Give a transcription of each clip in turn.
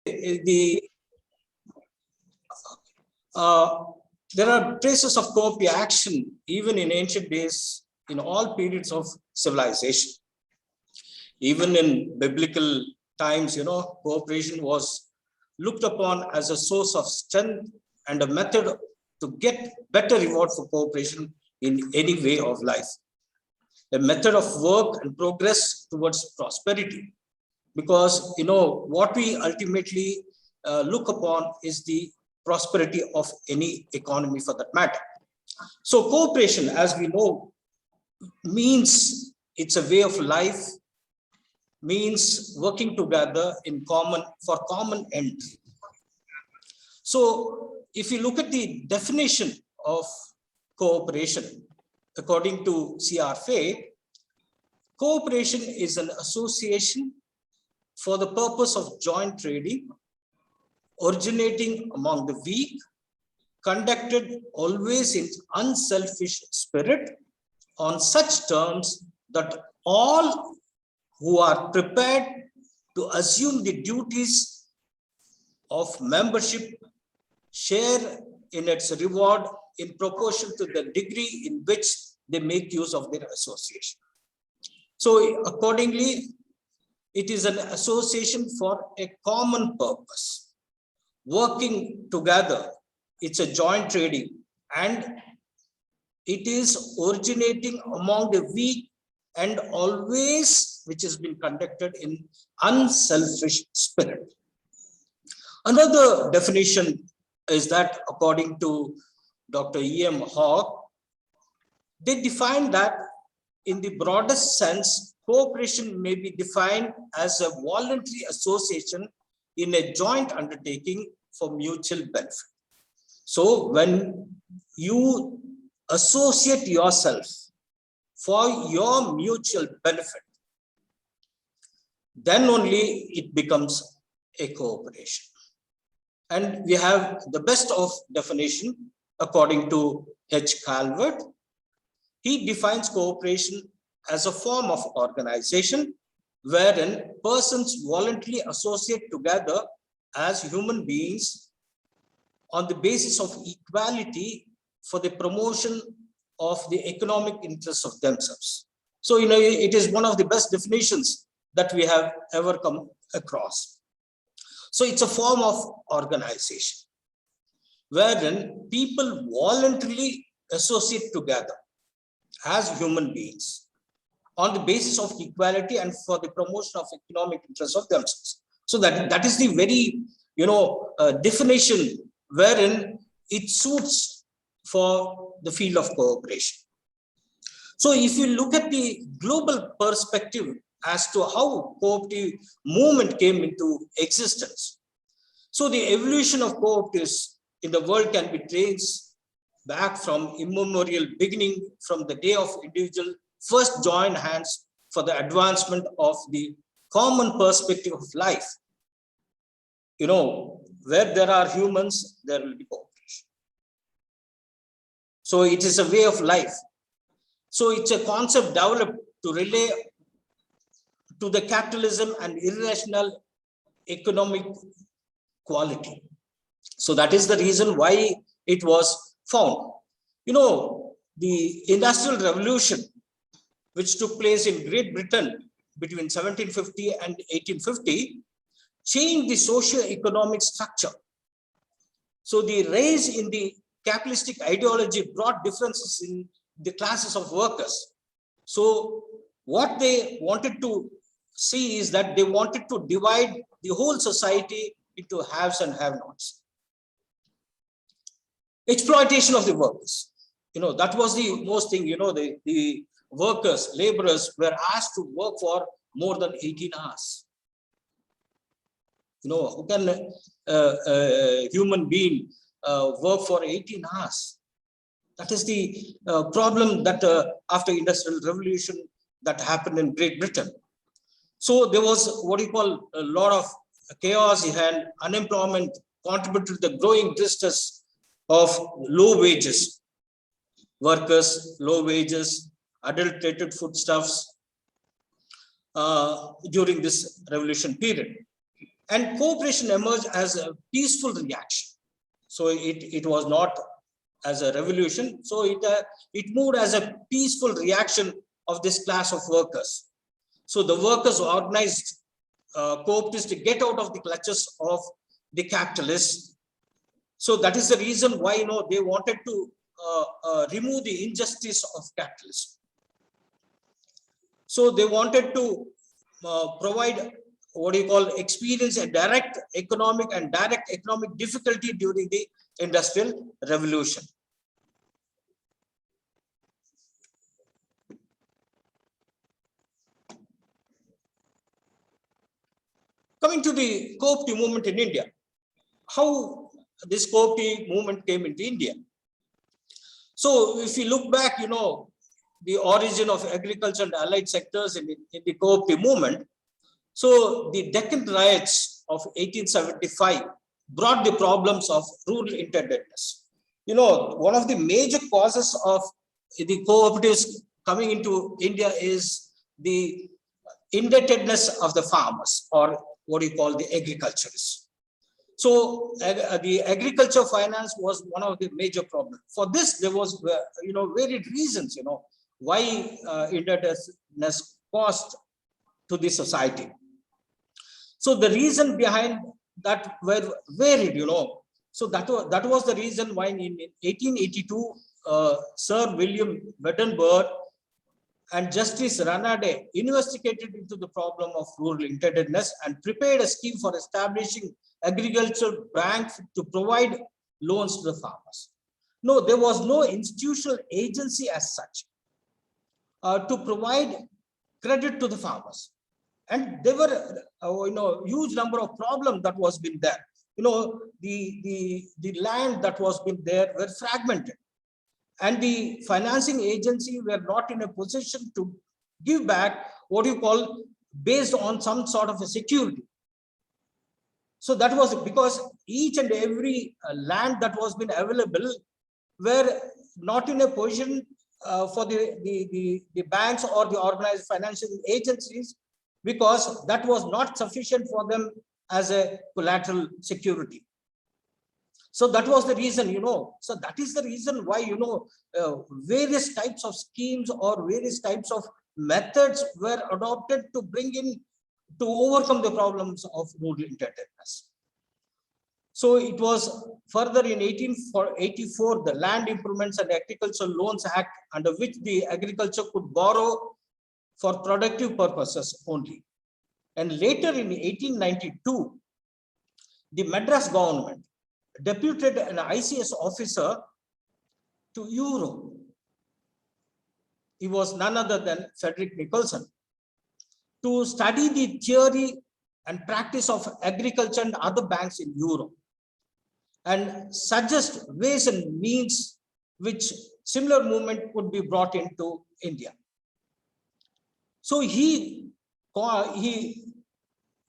the there are traces of co-opti action even in ancient days, in all periods of civilization. Even in biblical times, cooperation was looked upon as a source of strength and a method to get better reward for cooperation in any way of life. A method of work and progress towards prosperity. Because, what we ultimately look upon is the prosperity of any economy for that matter. So cooperation, as we know, means it's a way of life, means working together in common for common end. So if you look at the definition of cooperation, according to CRFA, cooperation is an association for the purpose of joint trading, originating among the weak, conducted always in unselfish spirit, on such terms that all who are prepared to assume the duties of membership share in its reward in proportion to the degree in which they make use of their association. So accordingly, it is an association for a common purpose. Working together, it's a joint trading, and it is originating among the weak and always which has been conducted in unselfish spirit. Another definition is that according to Dr. E.M. Hawke, they define that in the broadest sense, cooperation may be defined as a voluntary association in a joint undertaking for mutual benefit. So when you associate yourself for your mutual benefit, then only it becomes a cooperation. And we have the best of definition according to H. Calvert. He defines cooperation as a form of organization wherein persons voluntarily associate together as human beings on the basis of equality for the promotion of the economic interests of themselves. So, it is one of the best definitions that we have ever come across. So it's a form of organization wherein people voluntarily associate together as human beings on the basis of equality and for the promotion of economic interests of themselves. So that is the very, definition wherein it suits for the field of cooperation. So if you look at the global perspective as to how co-opti movement came into existence. So the evolution of co-optives in the world can be traced back from immemorial beginning, from the day of individual first joined hands for the advancement of the common perspective of life. Where there are humans, there will be cooperation. So it is a way of life. So it's a concept developed to relay to the capitalism and irrational economic quality. So that is the reason why it was found. The Industrial Revolution, which took place in Great Britain between 1750 and 1850, changed the socio-economic structure. So the rise in the capitalistic ideology brought differences in the classes of workers. So what they wanted to see is that they wanted to divide the whole society into haves and have-nots. Exploitation of the workers. That was the most thing, the workers, laborers were asked to work for more than 18 hours. Who can a human being work for 18 hours? That is the problem that after Industrial Revolution that happened in Great Britain. So there was what you call a lot of chaos and unemployment contributed to the growing distress of low wages workers, low wages, adulterated foodstuffs during this revolution period. And cooperation emerged as a peaceful reaction. So it was not as a revolution. So it moved as a peaceful reaction of this class of workers. So the workers organized co-ops to get out of the clutches of the capitalists. So that is the reason why they wanted to remove the injustice of capitalism. So they wanted to provide what you call experience a direct economic difficulty during the industrial revolution. Coming to the Co-Opti movement in India, how this Co-Opti movement came into India. So if you look back, the origin of agriculture and allied sectors in the Co-Opti movement. So the Deccan riots of 1875 brought the problems of rural indebtedness. One of the major causes of the cooperatives coming into India is the indebtedness of the farmers, or what you call the agriculturists. So the agriculture finance was one of the major problems. For this, there was varied reasons, why indebtedness caused to the society. So the reason behind that were varied, So that was the reason why in 1882, Sir William Wedderburn and Justice Ranade investigated into the problem of rural indebtedness and prepared a scheme for establishing agricultural banks to provide loans to the farmers. No, there was no institutional agency as such to provide credit to the farmers. And there were, huge number of problems that was been there. The land that was been there were fragmented, and the financing agency were not in a position to give back what you call based on some sort of a security. So that was because each and every land that was been available were not in a position for the banks or the organized financial agencies, because that was not sufficient for them as a collateral security. So that was the reason, so that is the reason why, various types of schemes or various types of methods were adopted to bring in, to overcome the problems of rural indebtedness. So it was further in 1884, the Land Improvements and Agricultural Loans Act, under which the agriculture could borrow for productive purposes only. And later in 1892, the Madras government deputed an ICS officer to Europe. He was none other than Frederick Nicholson, to study the theory and practice of agriculture and other banks in Europe, and suggest ways and means which similar movement could be brought into India. So he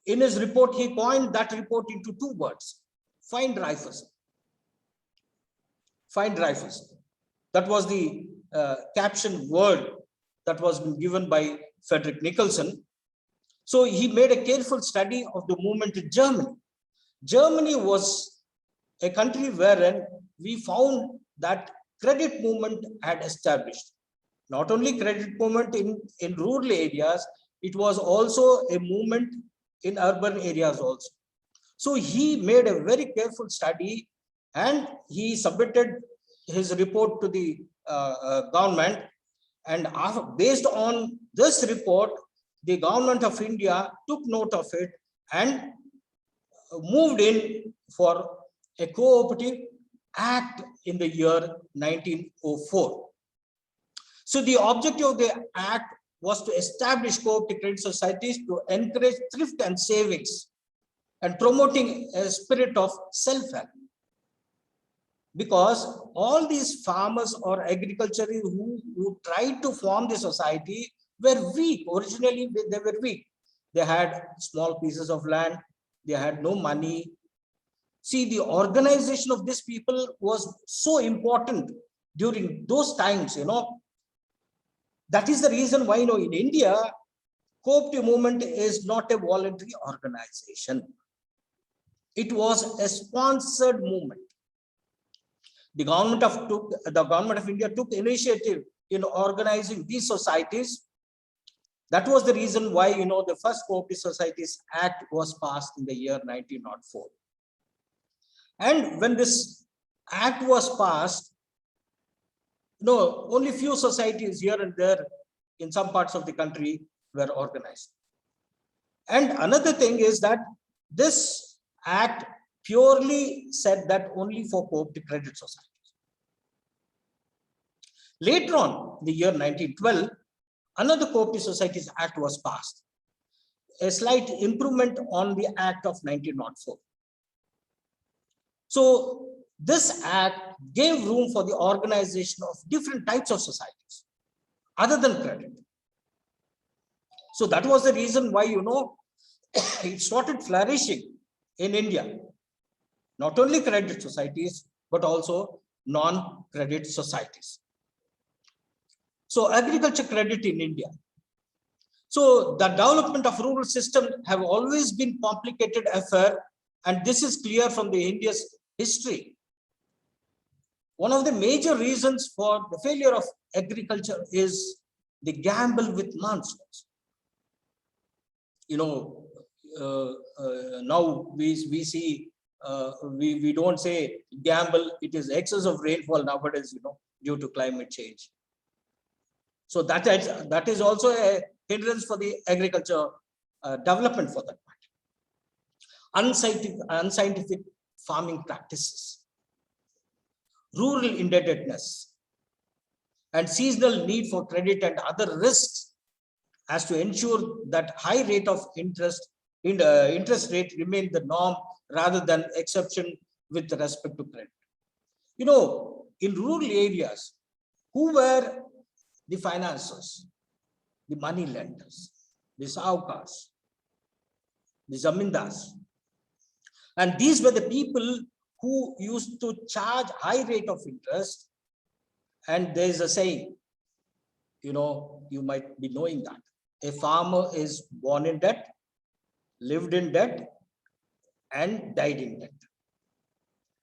in his report, he coined that report into two words: find rifles. Find rifles. That was the caption word that was given by Frederick Nicholson. So he made a careful study of the movement in Germany. Germany was a country wherein we found that credit movement had established. Not only credit movement in rural areas, it was also a movement in urban areas also. So he made a very careful study, and he submitted his report to the government. And based on this report, the government of India took note of it and moved in for a cooperative act in the year 1904. So the objective of the act was to establish cooperative credit societies to encourage thrift and savings and promoting a spirit of self-help. Because all these farmers or agriculturists who tried to form the society were weak. Originally, they were weak. They had small pieces of land. They had no money. See, the organization of these people was so important during those times, That is the reason why, in India, cooperative movement is not a voluntary organization. It was a sponsored movement. The government of India took initiative in organizing these societies. That was the reason why, the first Co-Opti Societies Act was passed in the year 1904. And when this act was passed, only few societies here and there in some parts of the country were organized. And another thing is that this act purely said that only for Co-Opti credit societies. Later on, in the year 1912, another Co-Opti Societies Act was passed, a slight improvement on the Act of 1904. So this act gave room for the organization of different types of societies other than credit. So that was the reason why, it started flourishing in India. Not only credit societies, but also non-credit societies. So agriculture credit in India. So the development of rural system have always been complicated affair, and this is clear from the India's history. One of the major reasons for the failure of agriculture is the gamble with monsoons. Now we see, we don't say gamble, it is excess of rainfall nowadays, due to climate change. So that is also a hindrance for the agriculture development for that matter. Unscientific farming practices, rural indebtedness, and seasonal need for credit and other risks as to ensure that high rate of interest rate remain the norm rather than exception with respect to credit. In rural areas, who were the financiers, the money lenders, the saukars, the zamindars? And these were the people who used to charge high rate of interest. And there is a saying, you might be knowing that a farmer is born in debt, lived in debt, and died in debt.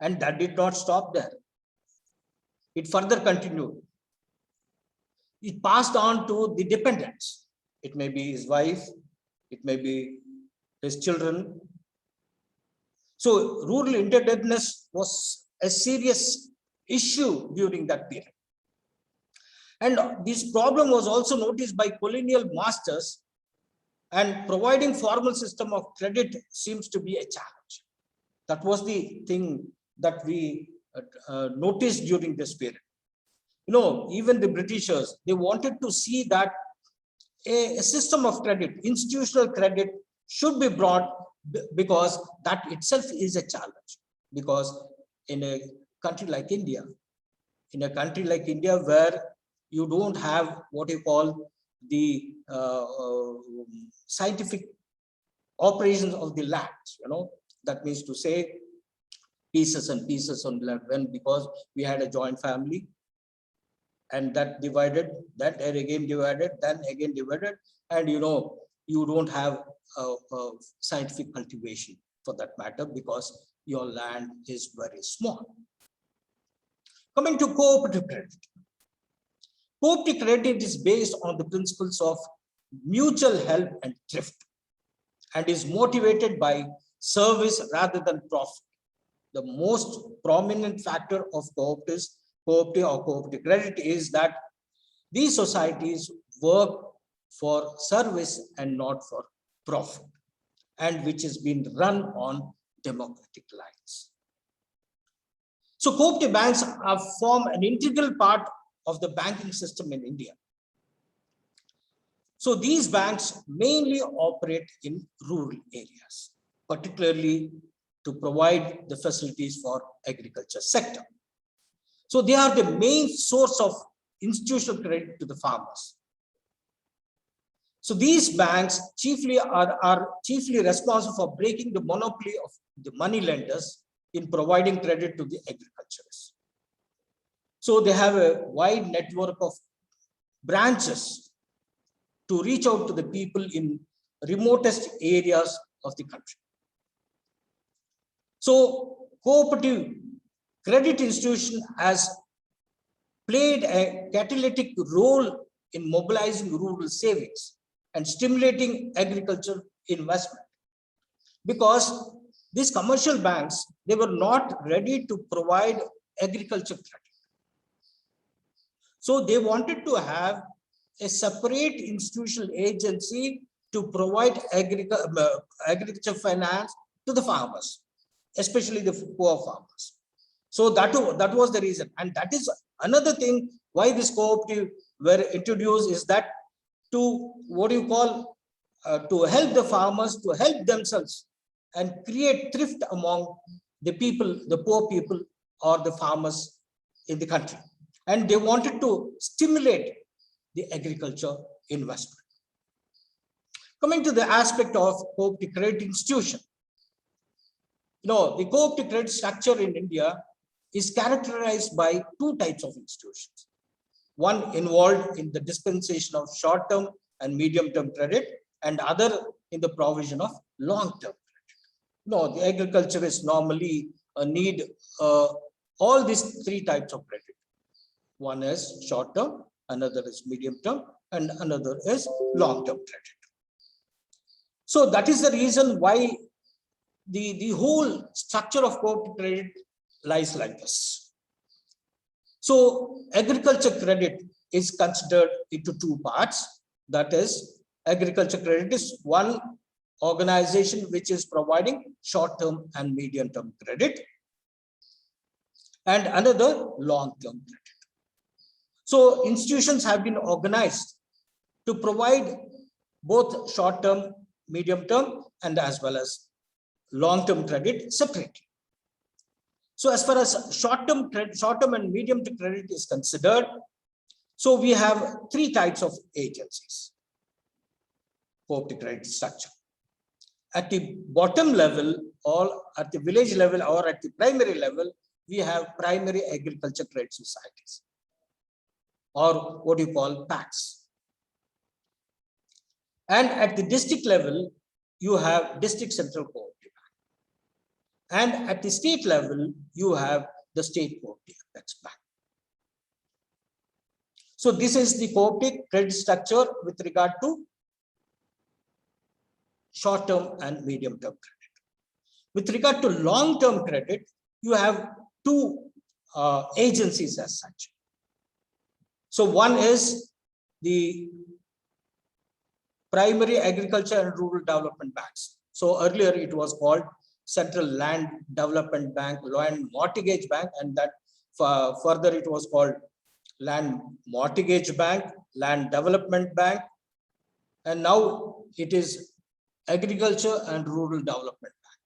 And that did not stop there. It further continued. It passed on to the dependents. It may be his wife, it may be his children. So rural indebtedness was a serious issue during that period. And this problem was also noticed by colonial masters, and providing formal system of credit seems to be a challenge. That was the thing that we noticed during this period. Even the Britishers, they wanted to see that a system of credit, institutional credit, should be brought, because that itself is a challenge. Because in a country like India, where you don't have what you call the scientific operations of the lands, that means to say pieces and pieces on land, because we had a joint family, and that divided, that again divided, then again divided, and you don't have scientific cultivation for that matter, because your land is very small. Coming to cooperative credit. Cooperative credit is based on the principles of mutual help and thrift, and is motivated by service rather than profit. The most prominent factor of cooperative or cooperative credit is that these societies work for service and not for profit, and which has been run on democratic lines. So cooperative banks form an integral part of the banking system in India. So these banks mainly operate in rural areas, particularly to provide the facilities for agriculture sector. So they are the main source of institutional credit to the farmers. So these banks are chiefly responsible for breaking the monopoly of the money lenders in providing credit to the agriculturists. So they have a wide network of branches to reach out to the people in remotest areas of the country. So cooperative credit institution has played a catalytic role in mobilizing rural savings and stimulating agriculture investment, because these commercial banks, they were not ready to provide agriculture credit. So they wanted to have a separate institutional agency to provide agriculture finance to the farmers, especially the poor farmers. So that was the reason. And that is another thing why this cooperative were introduced, is that to to help the farmers to help themselves and create thrift among the people, the poor people or the farmers in the country. And they wanted to stimulate the agriculture investment. Coming to the aspect of cooperative credit institution, the cooperative credit structure in India is characterized by two types of institutions. One involved in the dispensation of short-term and medium-term credit, and other in the provision of long-term credit. The agriculturists normally need all these three types of credit. One is short-term, another is medium-term, and another is long-term credit. So that is the reason why the whole structure of cooperative credit lies like this. So agriculture credit is considered into two parts. That is, agriculture credit is one organization which is providing short-term and medium-term credit, and another long-term credit. So institutions have been organized to provide both short-term, medium-term, and as well as long-term credit separately. So as far as short-term and medium-term credit is considered, so we have three types of agencies, cooperative credit structure. At the bottom level, or at the village level, or at the primary level, we have primary agriculture credit societies, or what you call PACs. And at the district level, you have district central cooperative bank. And at the state level, you have the state cooperative bank. So this is the cooperative credit structure with regard to short-term and medium-term credit. With regard to long-term credit, you have two agencies as such. So one is the primary agriculture and rural development banks. So earlier it was called Central Land Development Bank, Land Mortgage Bank, and that further it was called Land Mortgage Bank, Land Development Bank, and now it is Agriculture and Rural Development Bank.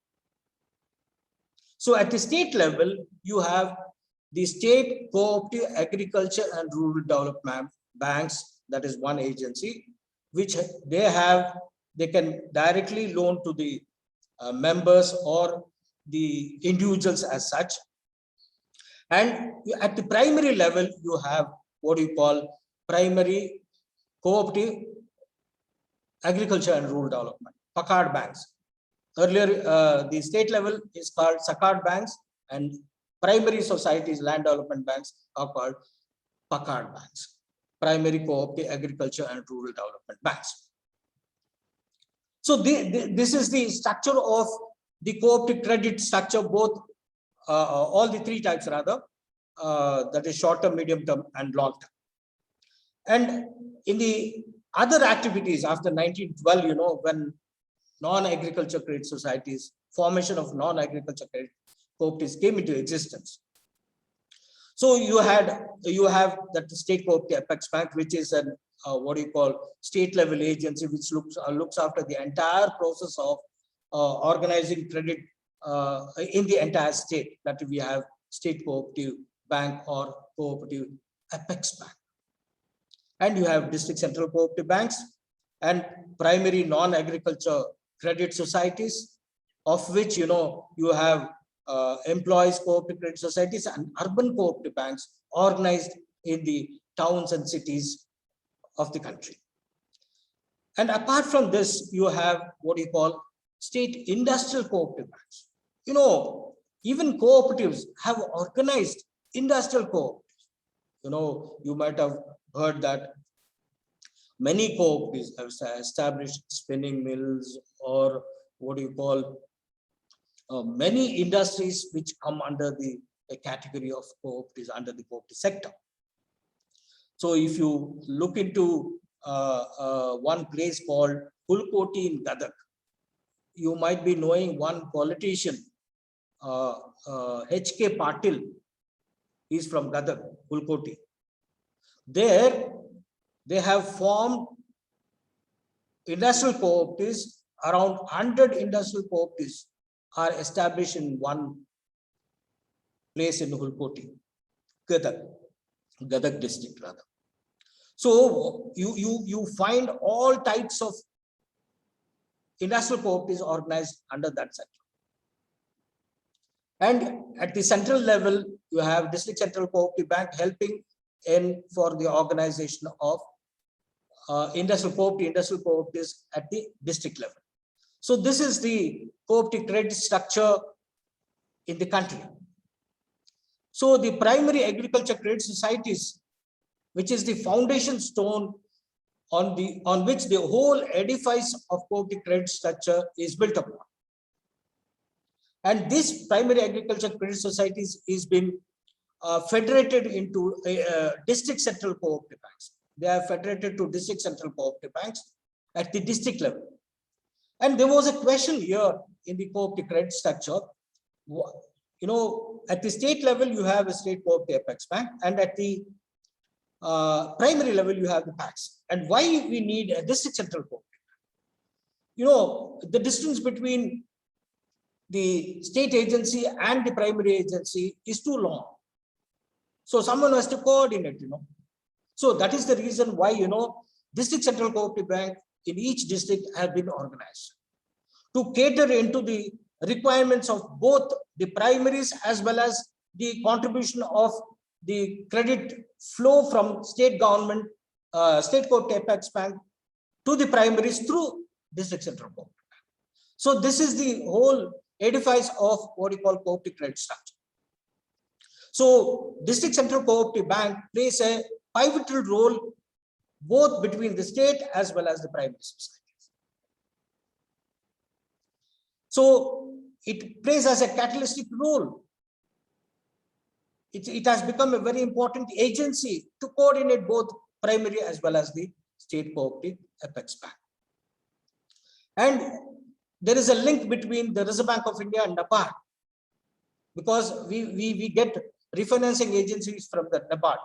So at the state level, you have the state cooperative agriculture and rural development banks, that is one agency, which they can directly loan to the members or the individuals as such. And at the primary level, you have what you call primary cooperative agriculture and rural development, PACAD banks. Earlier, the state level is called SACAD banks, and primary societies, land development banks, are called PACAD banks, primary cooperative agriculture and rural development banks. So this is the structure of the cooperative credit structure, both all the three types rather, that is short term, medium term, and long term. And in the other activities after 1912, when non-agriculture credit societies, formation of non-agriculture credit cooperatives came into existence. So you have that state cooperative apex bank, which is an what you call state level agency, which looks after the entire process of organizing credit in the entire state. That we have state cooperative bank or cooperative apex bank, and you have district central cooperative banks and primary non-agriculture credit societies, of which you have employees cooperative credit societies and urban cooperative banks organized in the towns and cities of the country. And apart from this, you have what you call state industrial cooperative banks. you know, even cooperatives have organized industrial cooperatives. You know, you might have heard that many cooperatives have established spinning mills, or what do you call, many industries which come under the category of cooperatives under the cooperative sector. So if you look into one place called Hulkoti in Gadag, you might be knowing one politician, H.K. Patil. He's from Gadag, Hulkoti. There, they have formed industrial cooperatives. Around 100 industrial cooperatives are established in one place in Hulkoti, Gadag district rather. So you find all types of industrial cooperatives organized under that sector. And at the central level, you have District Central Cooperative Bank helping in for the organization of industrial cooperatives at the district level. So this is the cooperative credit structure in the country. So the primary agriculture credit societies, which is the foundation stone on which the whole edifice of cooperative credit structure is built upon. And this primary agriculture credit societies is been federated into district central cooperative banks. They are federated to district central cooperative banks at the district level. And there was a question here in the cooperative credit structure. You know, at the state level, you have a state cooperative apex bank, and at the primary level, you have the PACs. And why we need a district central cooperative bank? You know, the distance between the state agency and the primary agency is too long. So someone has to coordinate, you know. So that is the reason why, you know, district central cooperative bank in each district have been organized to cater into the requirements of both the primaries as well as the contribution of the credit flow from state government, state cooperative apex bank to the primaries through district central cooperative bank. So this is the whole edifice of what you call cooperative credit structure. So district central cooperative bank plays a pivotal role both between the state as well as the primary societies. So it plays as a catalytic role. It has become a very important agency to coordinate both primary as well as the state cooperative apex bank. And there is a link between the Reserve Bank of India and NABARD, because we get refinancing agencies from the NABARD.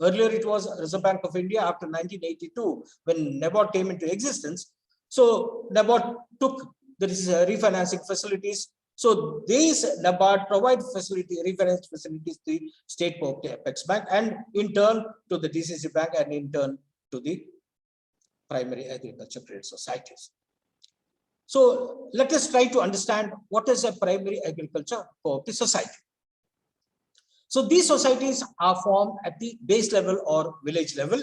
Earlier it was Reserve Bank of India after 1982 when NABARD came into existence. So NABARD took the refinancing facilities. So these NABARD provide refinance facilities to the state cooperative apex bank, and in turn to the DCC bank, and in turn to the primary agriculture credit societies. So let us try to understand what is a primary agriculture cooperative society. So these societies are formed at the base level or village level.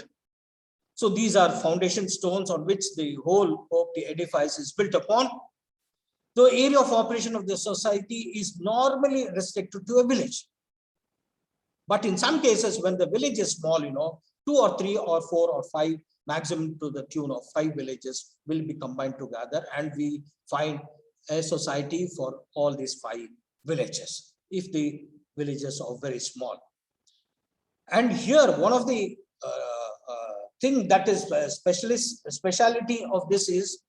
So these are foundation stones on which the whole cooperative edifice is built upon. The area of operation of the society is normally restricted to a village. But in some cases, when the village is small, you know, 2 or 3 or 4 or 5, maximum to the tune of 5 villages will be combined together, and we find a society for all these 5 villages, if the villages are very small. And here, one of the thing that is speciality of this is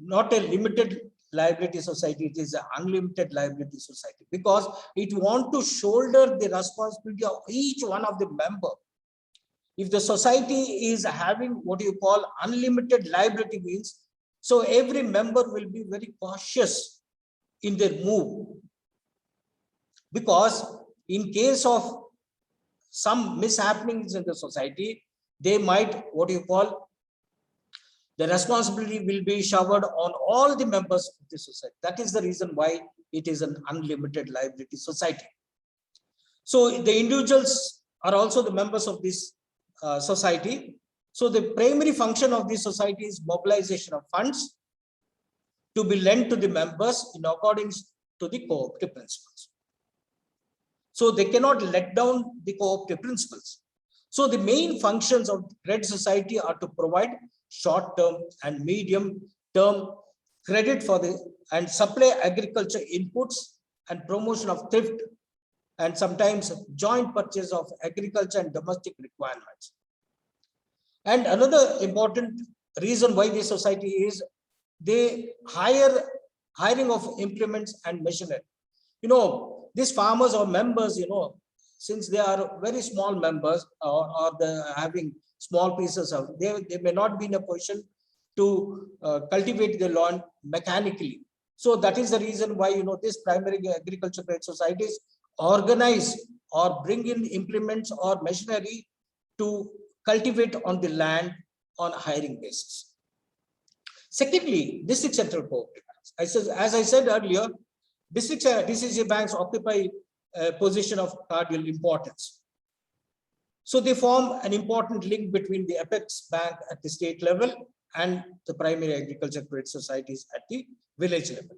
not a limited liability society, it is an unlimited liability society, because it wants to shoulder the responsibility of each one of the member. If the society is having what you call unlimited liability means, so every member will be very cautious in their move, because in case of some mishappenings in the society, they might what you call the responsibility will be showered on all the members of the society. That is the reason why it is an unlimited liability society. So the individuals are also the members of this society. So the primary function of this society is mobilization of funds to be lent to the members in accordance to the co-operative principles. So they cannot let down the co-operative principles. So the main functions of credit society are to provide short-term and medium-term credit for the and supply agriculture inputs and promotion of thrift and sometimes joint purchase of agriculture and domestic requirements. And another important reason why this society is they hiring of implements and machinery. These farmers or members, since they are very small members or they're having small pieces of, they may not be in a position to cultivate the land mechanically. So that is the reason why, this primary agriculture credit societies organize or bring in implements or machinery to cultivate on the land on a hiring basis. Secondly, district central cooperative banks. As I said earlier, district DCC banks occupy a position of cardinal importance. So they form an important link between the apex bank at the state level and the primary agriculture credit societies at the village level.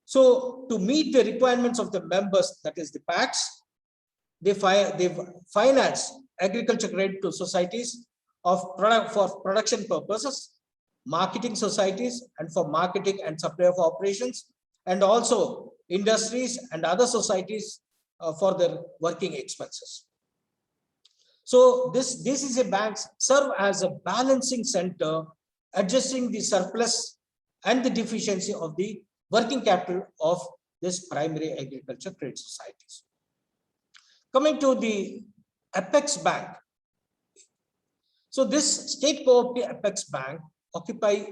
So to meet the requirements of the members, that is the PACs, they finance agriculture credit to societies for production purposes, marketing societies, and for marketing and supply of operations, and also industries and other societies for their working expenses. So this DCC banks serve as a balancing center, adjusting the surplus and the deficiency of the working capital of this primary agriculture credit societies. Coming to the apex bank. So this state cooperative apex bank occupy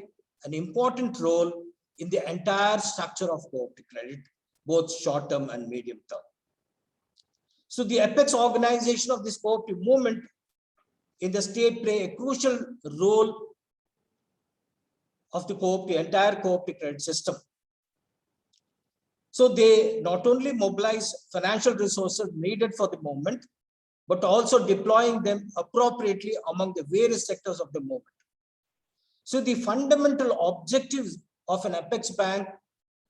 an important role in the entire structure of cooperative credit, both short-term and medium-term. So the apex organization of this cooperative movement in the state play a crucial role of the entire cooperative credit system. So they not only mobilize financial resources needed for the movement, but also deploying them appropriately among the various sectors of the movement. So the fundamental objectives of an apex bank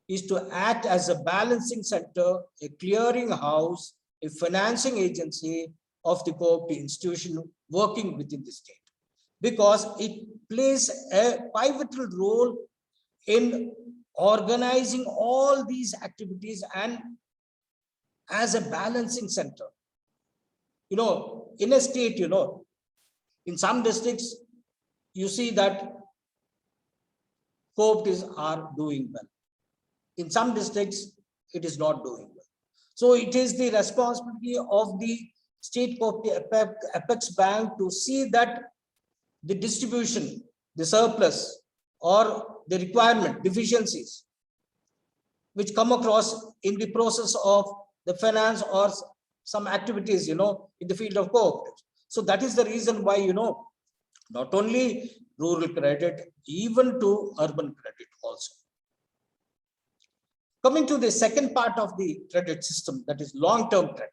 is to act as a balancing center, a clearing house, a financing agency of the cooperative institution working within the state, because it plays a pivotal role in organizing all these activities and as a balancing center. In a state, in some districts, you see that cooperatives are doing well. In some districts, it is not doing well. So it is the responsibility of the state cooperative apex bank to see that the distribution, the surplus, or the requirement deficiencies which come across in the process of the finance or some activities, in the field of cooperatives. So that is the reason why, not only rural credit, even to urban credit also. Coming to the second part of the credit system, that is long-term credit.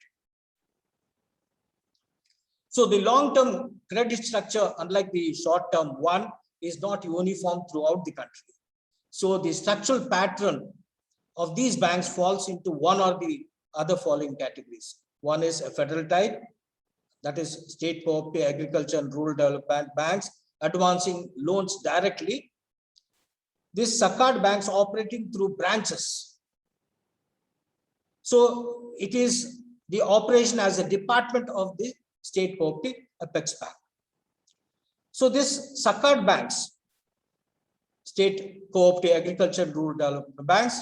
So the long-term credit structure, unlike the short-term one, is not uniform throughout the country. So the structural pattern of these banks falls into one or the other following categories. One is a federal type, that is state cooperative, agriculture and rural development banks advancing loans directly. These SACAD banks operating through branches. So it is the operation as a department of the state cooperative apex bank. So this SACAD banks, state cooperative, agriculture and rural development banks,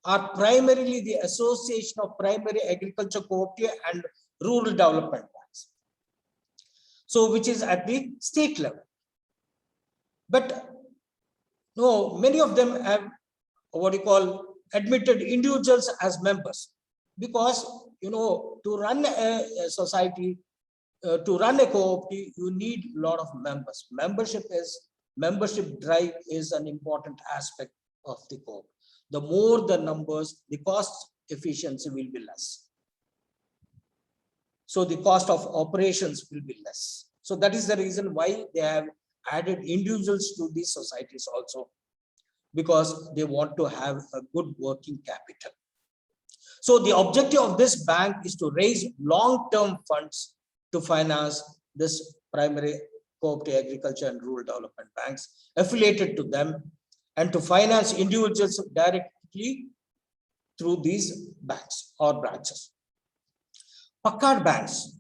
are primarily the association of primary agriculture cooperative and rural development banks. So which is at the state level. But no, many of them have what you call admitted individuals as members, because to run a society, to run a cooperative, you need a lot of members. Membership drive is an important aspect of the cooperative. The more the numbers, the cost efficiency will be less. So the cost of operations will be less. So that is the reason why they have added individuals to these societies also. because they want to have a good working capital. So the objective of this bank is to raise long-term funds to finance this primary cooperative agriculture and rural development banks affiliated to them, and to finance individuals directly through these banks or branches. Packard banks.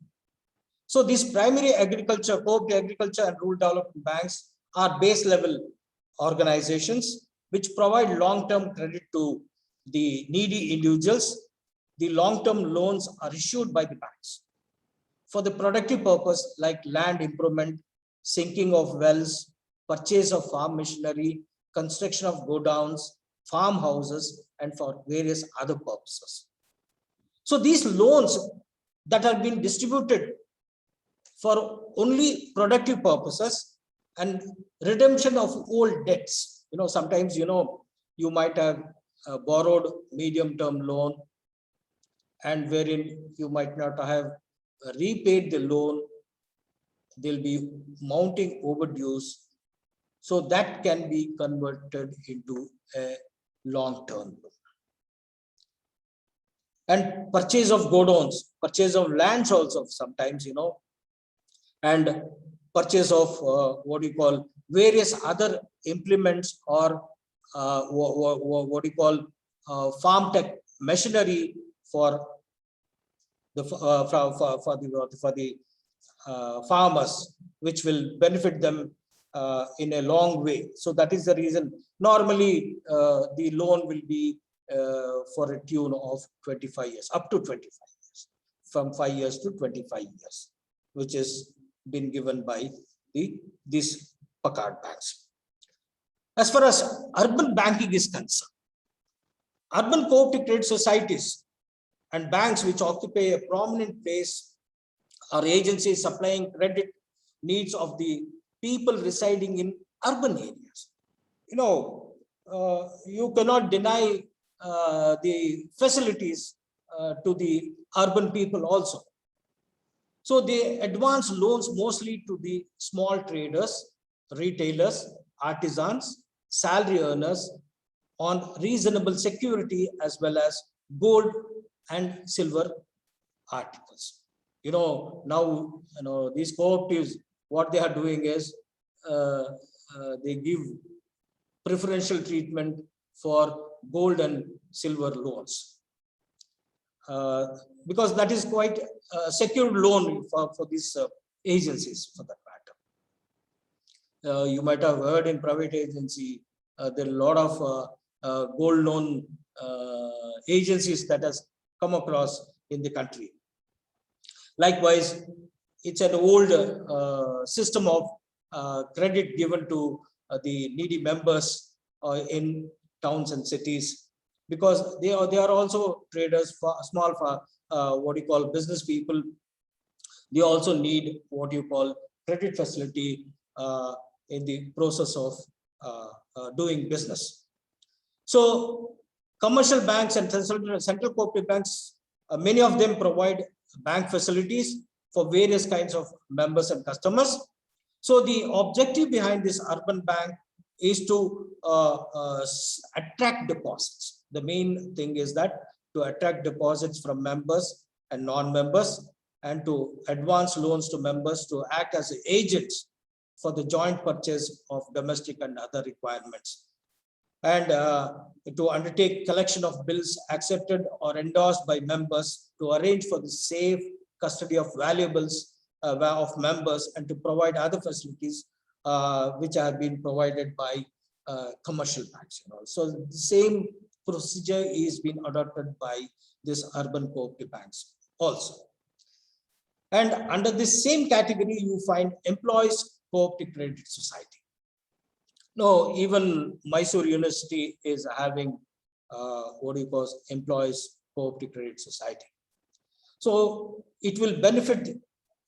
So these primary agriculture, cooperative agriculture and rural development banks are base level organizations which provide long-term credit to the needy individuals. The long-term loans are issued by the banks for the productive purpose like land improvement, sinking of wells, purchase of farm machinery, construction of godowns, farmhouses, and for various other purposes. So these loans that have been distributed for only productive purposes and redemption of old debts. Sometimes, you might have borrowed medium-term loan, and wherein you might not have repaid the loan, they'll be mounting overdues. So that can be converted into a long-term loan. And purchase of godowns, purchase of lands also sometimes, and purchase of various other implements or farm tech machinery for the farmers, which will benefit them in a long way. So that is the reason normally the loan will be for a tune of 25 years, up to 25 years, from 5 years to 25 years, which is been given by these Packard banks. As far as urban banking is concerned, urban cooperative credit societies and banks which occupy a prominent place are agencies supplying credit needs of the people residing in urban areas. You cannot deny the facilities to the urban people also. So they advance loans mostly to the small traders, retailers, artisans, salary earners on reasonable security, as well as gold and silver articles. Now, these cooperatives, what they are doing is they give preferential treatment for gold and silver loans. Because that is quite a secured loan for these agencies, for that matter. You might have heard in private agency, there are a lot of gold loan agencies that has come across in the country. Likewise, it's an old system of credit given to the needy members in towns and cities, because they are also traders, for small business people. They also need credit facility in the process of doing business. So commercial banks and central cooperative banks, many of them provide bank facilities for various kinds of members and customers. So the objective behind this urban bank is to attract deposits. The main thing is that to attract deposits from members and non-members, and to advance loans to members to act as agents for the joint purchase of domestic and other requirements, and to undertake collection of bills accepted or endorsed by members, to arrange for the safe custody of valuables of members, and to provide other facilities which have been provided by commercial banks. So the same procedure is being adopted by this urban cooperative banks also. And under this same category, you find employees cooperative credit society. No, even Mysore University is having employees cooperative credit society. So it will benefit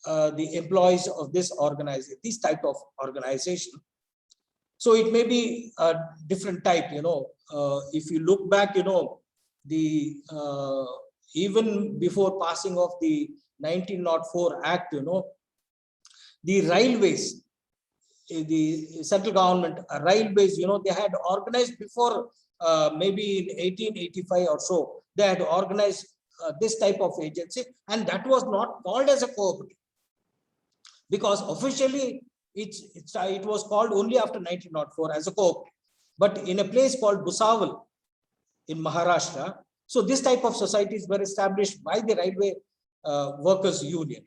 the employees of this type of organization. So it may be a different type. If you look back, the even before passing of the 1904 Act, the railways, the central government, railways, they had organized before, maybe in 1885 or so, they had organized this type of agency, and that was not called as a cooperative, because officially it was called only after 1904 as a cooperative. But in a place called Bhusawal in Maharashtra, so this type of societies were established by the Railway Workers Union.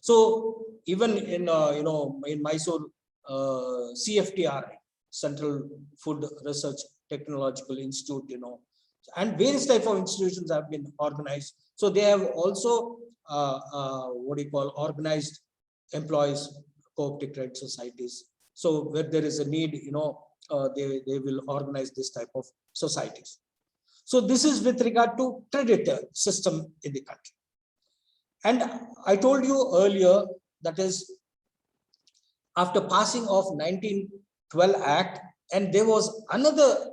So even in in Mysore, CFTRI, Central Food Research Technological Institute, and various type of institutions have been organized. So they have also organized employees cooperative credit societies. So where there is a need, they will organize this type of societies. So this is with regard to credit system in the country. And I told you earlier, that is after passing of 1912 Act, and there was another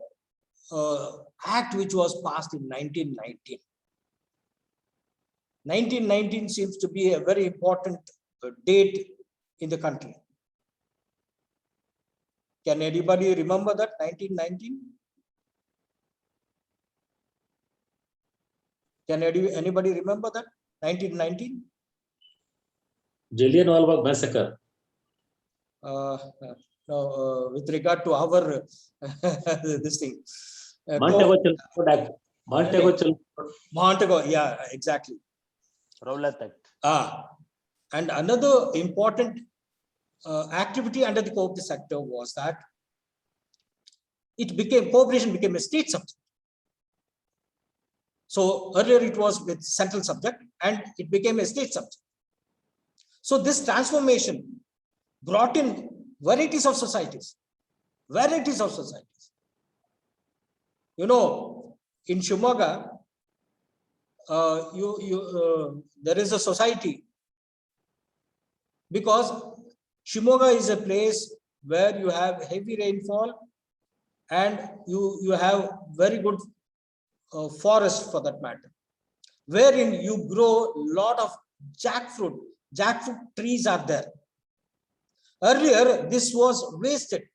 act which was passed in 1919. 1919 seems to be a very important date in the country. Can anybody remember that 1919? Can anybody remember that 1919? Jallianwala Massacre. No, with regard to our this thing. Montego, yeah, exactly. Rowlatt Act. And another important activity under the cooperative sector was that cooperation became a state subject. So earlier it was with central subject, and it became a state subject. So this transformation brought in varieties of societies. In Shimoga, there is a society, because Shimoga is a place where you have heavy rainfall, and you have very good forest for that matter, wherein you grow a lot of jackfruit. Jackfruit trees are there. Earlier, this was wasted,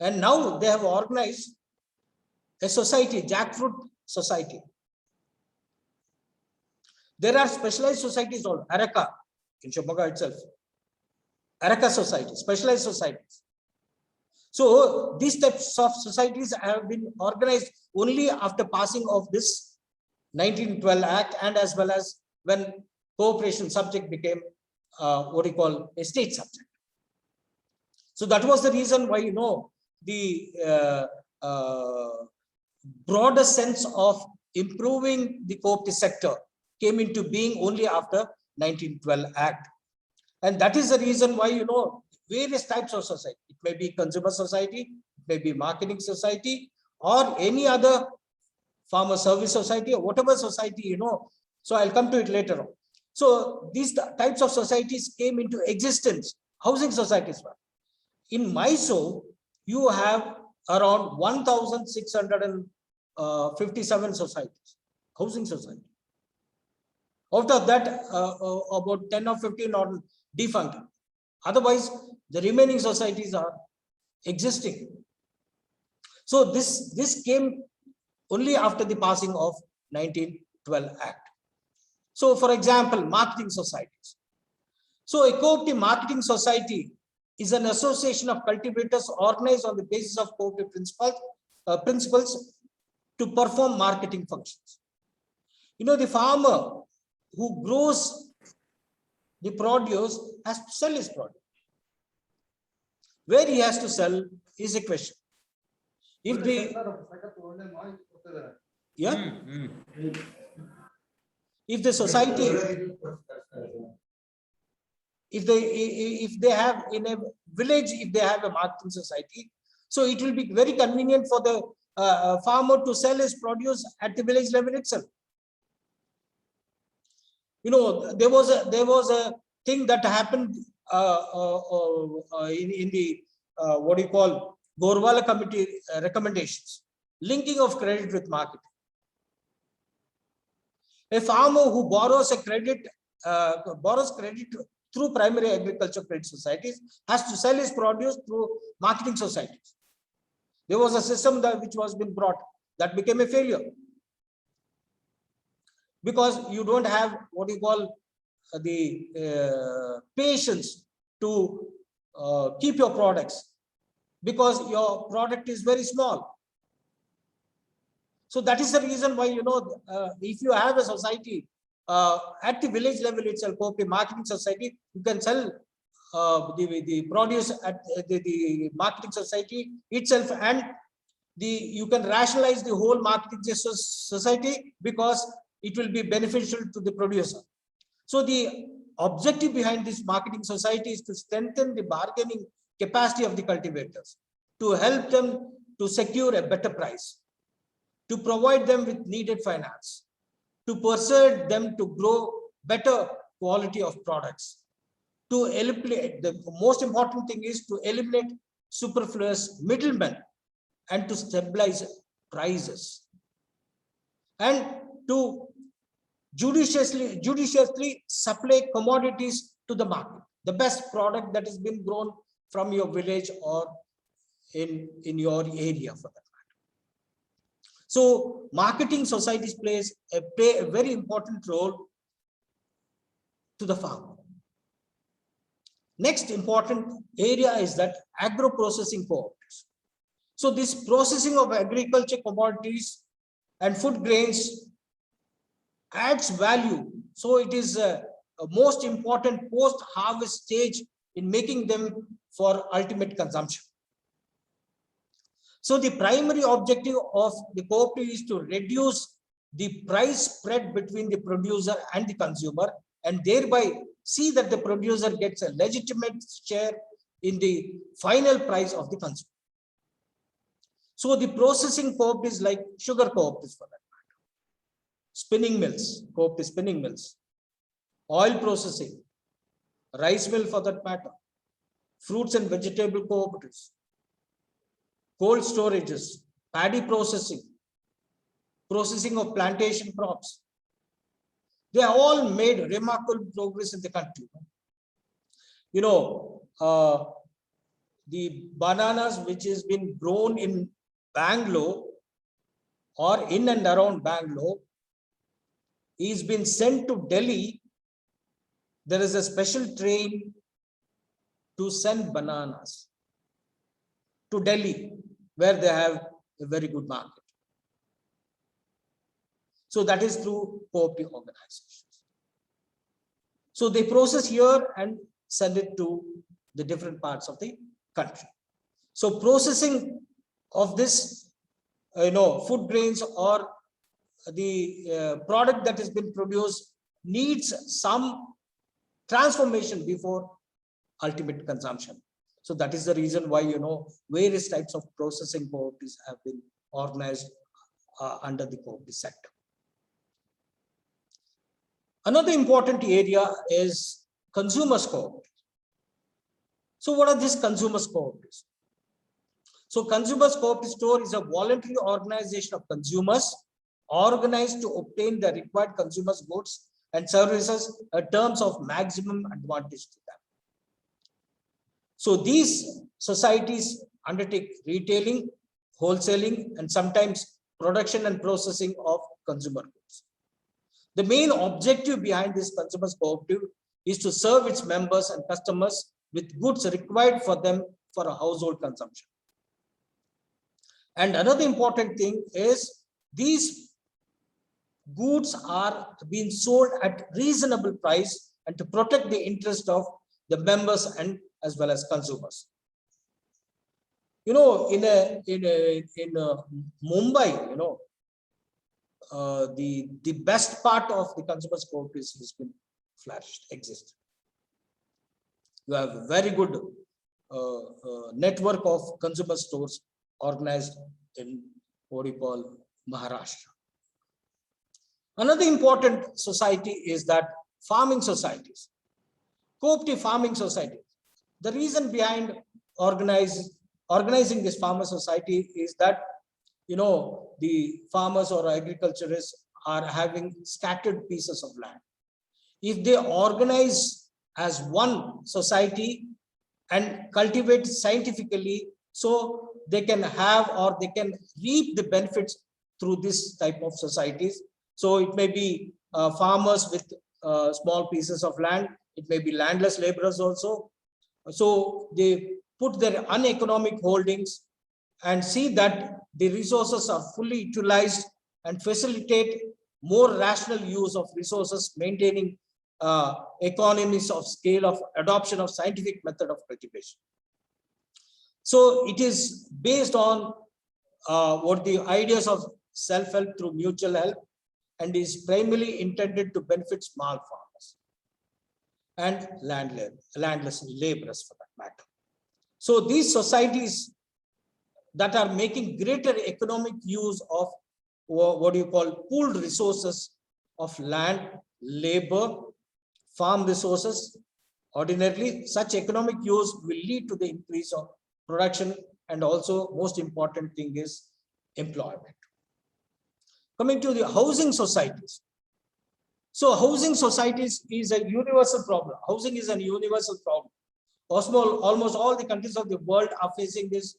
and now they have organized a society, jackfruit society. There are specialized societies called Araka in Shimoga itself. Araka society, specialized societies. So these types of societies have been organized only after passing of this 1912 Act, and as well as when cooperation subject became a state subject. So that was the reason why the broader sense of improving the cooperative sector came into being only after 1912 Act. And that is the reason why various types of society, it may be consumer society, it may be marketing society, or any other farmer service society, or whatever society, so I'll come to it later on. So these types of societies came into existence. Housing societies were. In Mysore, you have around 1,657 societies, housing society. Out of that, about 10 or 15 are defunct. Otherwise, the remaining societies are existing. So this came only after the passing of 1912 Act. So, for example, marketing societies. So, a cooperative marketing society is an association of cultivators organized on the basis of cooperative principles to perform marketing functions. The farmer who grows the produce has to sell his produce. Where he has to sell is a question. If the society, if they have in a village, if they have a marketing society, so it will be very convenient for the farmer to sell his produce at the village level itself. There was a thing that happened in the Gorwala committee recommendations, linking of credit with marketing. A farmer who borrows credit through primary agriculture credit societies has to sell his produce through marketing societies. There was a system that which was been brought that became a failure because you don't have what you call the patience to keep your products because your product is very small. So that is the reason why, if you have a society at the village level itself, Co-Opti marketing society, you can sell the produce at the marketing society itself, and you can rationalize the whole marketing society because it will be beneficial to the producer. So the objective behind this marketing society is to strengthen the bargaining capacity of the cultivators, to help them to secure a better price, to provide them with needed finance, to persuade them to grow better quality of products, to eliminate, the most important thing is to eliminate superfluous middlemen and to stabilize prices, and to judiciously supply commodities to the market, the best product that has been grown from your village or in your area for that matter. So marketing societies play a very important role to the farmer. Next important area is that agro-processing cooperatives. So this processing of agriculture commodities and food grains adds value. So it is a most important post-harvest stage in making them for ultimate consumption. So the primary objective of the cooperative is to reduce the price spread between the producer and the consumer, and thereby see that the producer gets a legitimate share in the final price of the consumer. So the processing cooperatives like sugar cooperatives for that matter, spinning mills, cooperative spinning mills, oil processing, rice mill for that matter, fruits and vegetable cooperatives, cold storages, paddy processing, processing of plantation crops. They have all made remarkable progress in the country. The bananas which has been grown in Bangalore or in and around Bangalore is been sent to Delhi. There is a special train to send bananas to Delhi, where they have a very good market. So that is through cooperative organizations. So they process here and send it to the different parts of the country. So processing of this, food grains or the product that has been produced needs some transformation before ultimate consumption. So that is the reason why, various types of processing cooperatives have been organized under the cooperative sector. Another important area is consumers cooperatives. So what are these consumers cooperatives? So consumers cooperative store is a voluntary organization of consumers organized to obtain the required consumers goods and services at terms of maximum advantage to them. So these societies undertake retailing, wholesaling, and sometimes production and processing of consumer goods. The main objective behind this consumers cooperative is to serve its members and customers with goods required for them for a household consumption. And another important thing is these goods are being sold at reasonable price and to protect the interest of the members and as well as consumers. In Mumbai, the best part of the consumers cooperatives has been flourished, exist. You have a very good network of consumer stores organized in what we call Maharashtra. Another important society is that farming societies, cooperative farming society. The reason behind organizing this farmer society is that the farmers or agriculturists are having scattered pieces of land. If they organize as one society and cultivate scientifically, so they can have or they can reap the benefits through this type of societies. So it may be farmers with small pieces of land, it may be landless laborers also. So they put their uneconomic holdings and see that the resources are fully utilized and facilitate more rational use of resources, maintaining economies of scale of adoption of scientific method of cultivation. So it is based on what the ideas of self-help through mutual help, and is primarily intended to benefit small farmers and landless laborers for that matter. So these societies that are making greater economic use of what you call pooled resources of land, labor, farm resources, ordinarily such economic use will lead to the increase of production, and also most important thing is employment. Coming to the housing societies. So housing societies is a universal problem. Housing is a universal problem. Almost all the countries of the world are facing this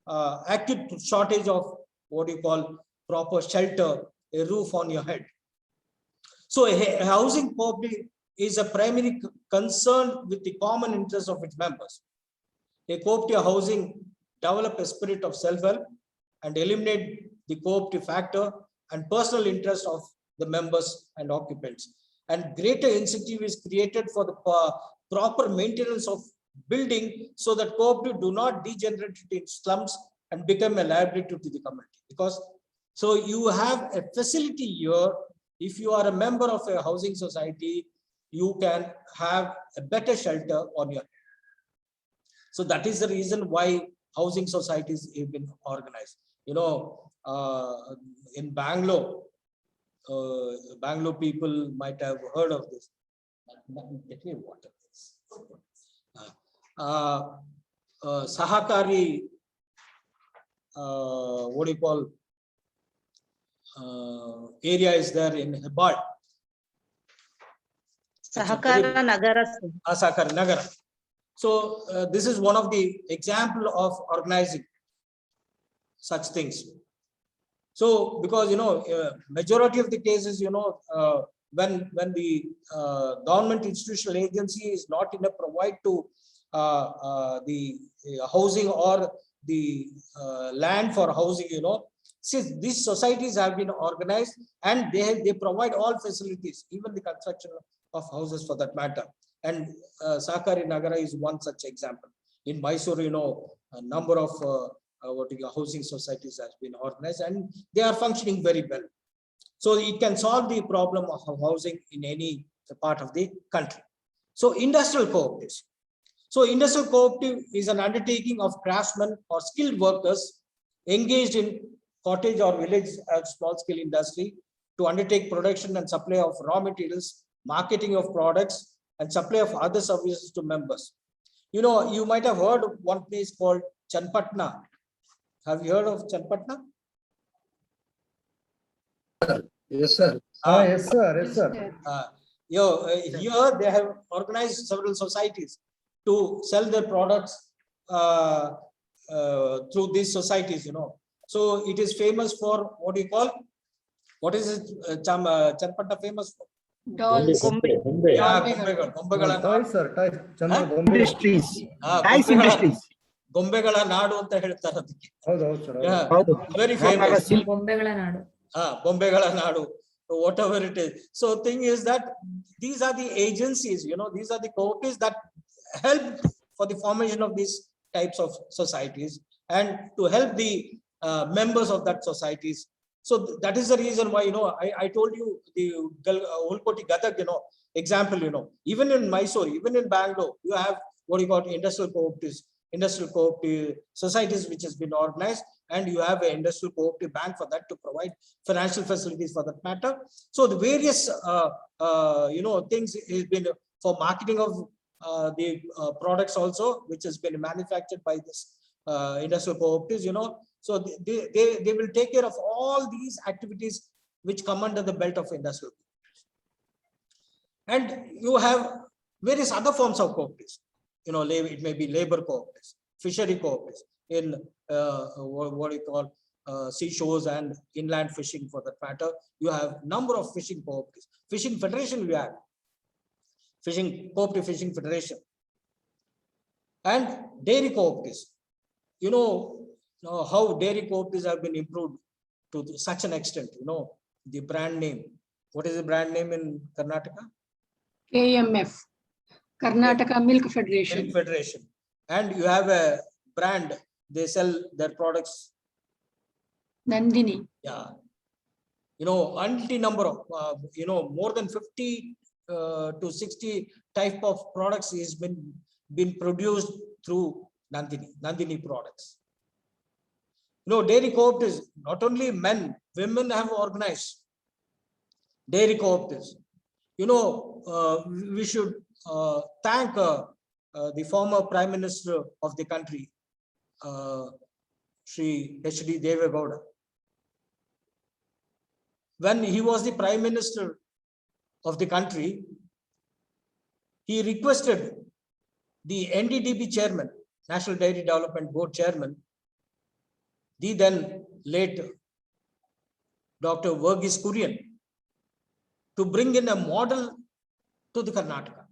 acute shortage of what you call proper shelter, a roof on your head. So a housing co-opti is a primary concern with the common interest of its members. A co-opti housing develop a spirit of self-help and eliminate the co-opti factor and personal interest of the members and occupants. And greater incentive is created for the proper maintenance of building, so that co-opti do not degenerate in slums and become a liability to the community. Because so you have a facility here, if you are a member of a housing society, you can have a better shelter on your head. So that is the reason why housing societies have been organized. You know, in Bangalore, Bangalore people might have heard of this. Get me water. Sahakari, what do you call, area is there in Hebad. Sahakara Nagara. Sahakara Nagara. So this is one of the example of organizing such things. So because you know, majority of the cases, you know, when the government institutional agency is not enough provide to the housing or the land for housing, you know, since these societies have been organized and they provide all facilities, even the construction of houses for that matter. And Sahakari Nagara is one such example. In Mysore, you know, a number of housing societies has been organized and they are functioning very well. So it can solve the problem of housing in any part of the country. So industrial cooperatives. So industrial cooperative is an undertaking of craftsmen or skilled workers engaged in cottage or village small scale industry to undertake production and supply of raw materials, marketing of products, and supply of other services to members. You know, you might have heard of one place called Chanpatna. Have you heard of Chanpatna? Yes, sir. Yes, sir. Yes, sir. Here they have organized several societies to sell their products through these societies, you know. So it is famous for what do you call? What is it? Chanpatna famous for? Dolls. Yeah, Gombegala. Toys, sir. Toys. Huh? Industries. Nice Gombegala industries. Gombegala Nadu anta ಹೇಳ್ತಾರೆ ಅದಕ್ಕೆ. ಹೌದು sir. Yeah, ಹೌದು. very famous. Bombegala Nadu. Bombegala Nadu, whatever it is. So thing is that these are the agencies, you know, these are the cooperatives that help for the formation of these types of societies and to help the members of that societies. So that is the reason why, you know, I told you the Ulkoti Gadag, you know, example, you know, even in Mysore, even in Bangalore, you have what you call industrial cooperative societies which has been organized, and you have an industrial cooperative bank for that to provide financial facilities for that matter. So the various you know, things has been for marketing of the products also, which has been manufactured by this industrial cooperatives, you know. So they will take care of all these activities which come under the belt of industrial cooperatives. And you have various other forms of cooperatives. It may be labor cooperatives, fishery cooperatives, in what you call seashores and inland fishing for that matter. You have number of fishing cooperatives. Fishing federation we have. Cooperative Fishing Federation. And dairy cooperatives. How dairy cooperatives have been improved to such an extent. The brand name. What is the brand name in Karnataka? KMF, Karnataka Milk Federation. Milk Federation. And you have a brand, they sell their products. Nandini. Yeah. Unti number of, more than 50 to 60 type of products is been produced through Nandini products. Dairy cooperatives, not only men, women have organized dairy cooperatives. We should thank the former Prime Minister of the country, Sri H.D. Devegowda. When he was the Prime Minister of the country, he requested the NDDB chairman, National Dairy Development Board chairman, the then late Dr. Verghese Kurian, to bring in a model to the Karnataka,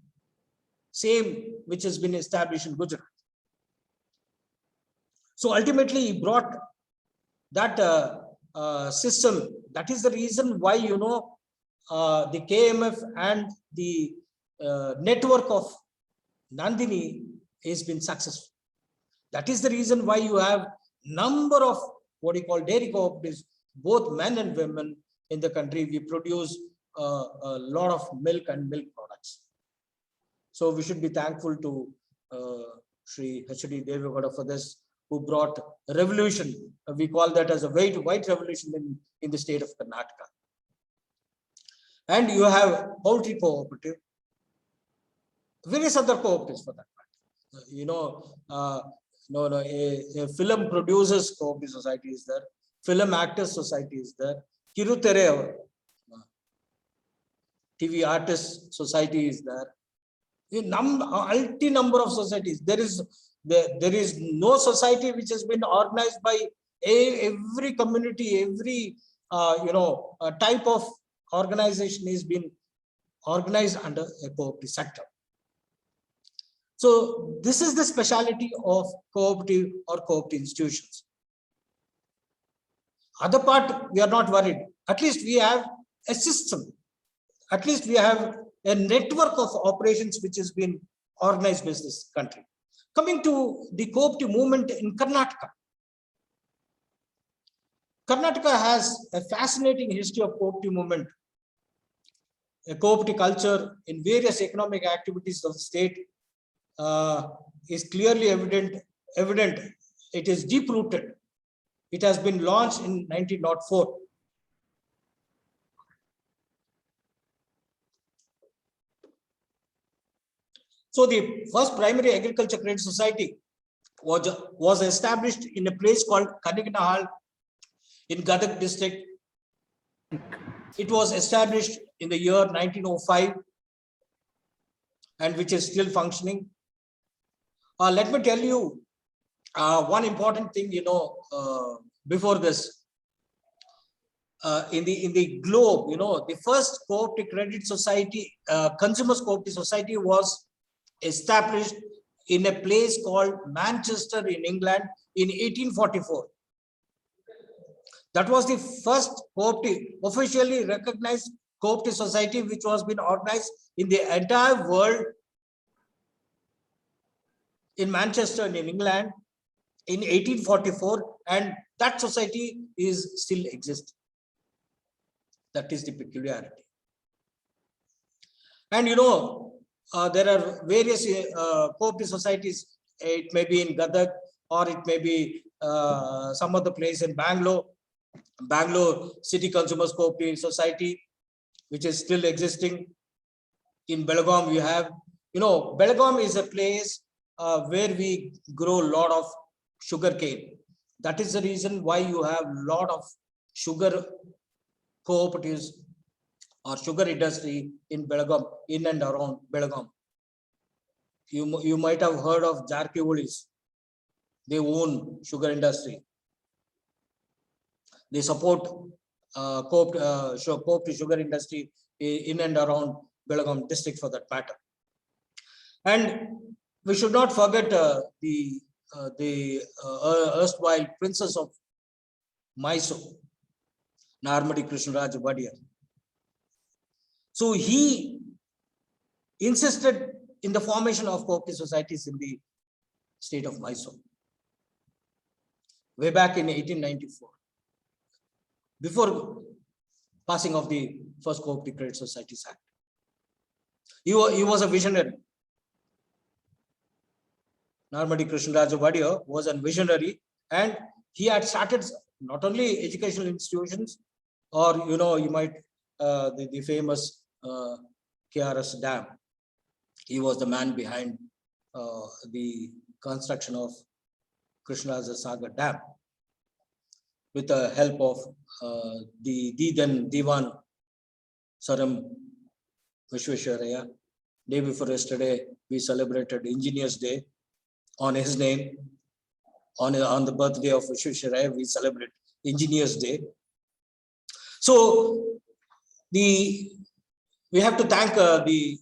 same which has been established in Gujarat. So ultimately he brought that system. That is the reason why, the KMF and the network of Nandini has been successful. That is the reason why you have number of what you call dairy cooperatives, both men and women in the country. We produce a lot of milk and milk products. So we should be thankful to Sri H.D. Devegowda for this, who brought a revolution. We call that as a white revolution in the state of Karnataka. And you have poultry cooperative, various other cooperatives for that matter. A film producers cooperative society is there, film actors society is there, Kirutere TV artists society is there. A number of societies. There is no society which has been organized by every community, every type of organization is been organized under a cooperative sector. So this is the speciality of cooperative or cooperative institutions. Other part, we are not worried. At least we have a system. At least we have a network of operations which has been organized by this country. Coming to the cooperative movement in Karnataka. Karnataka has a fascinating history of cooperative movement. A cooperative culture in various economic activities of the state is clearly evident. It is deep-rooted. It has been launched in 1904. So the first primary agriculture credit society was established in a place called Kaniganahal in Gadag district. It was established in the year 1905 and which is still functioning. Let me tell you one important thing, before this. In the globe, the first cooperative credit society, consumers cooperative society, was established in a place called Manchester in England in 1844. That was the first cooperative, officially recognized cooperative society which was been organized in the entire world in Manchester in England in 1844, and that society is still existing. That is the peculiarity. And there are various cooperative societies. It may be in Gadag, or it may be some other place in Bangalore City Consumers Cooperative Society, which is still existing. In Belgaum, we have, Belgaum is a place where we grow a lot of sugar cane. That is the reason why you have a lot of sugar cooperatives or sugar industry in Belgaum, in and around Belgaum. you might have heard of Jarkivolis. They own sugar industry. They support Co-Opti sugar industry in and around Belgaum district for that matter. And we should not forget the erstwhile princess of Mysore, Narmadi Krishnaraj Vadiyar. So he insisted in the formation of Co-Opti societies in the state of Mysore, way back in 1894, before passing of the first Co-Opti Credit Societies Act. He was a visionary. Narmadi Krishnaraj Vadiyar was a visionary, and he had started not only educational institutions, or you might the famous KRS Dam. He was the man behind the construction of Krishnaraja Sagar Dam, with the help of the then Diwan Saram Vishwesharaya. Day before yesterday, we celebrated Engineers Day on his name. On the birthday of Vishwesharaya, we celebrate Engineers Day. So we have to thank the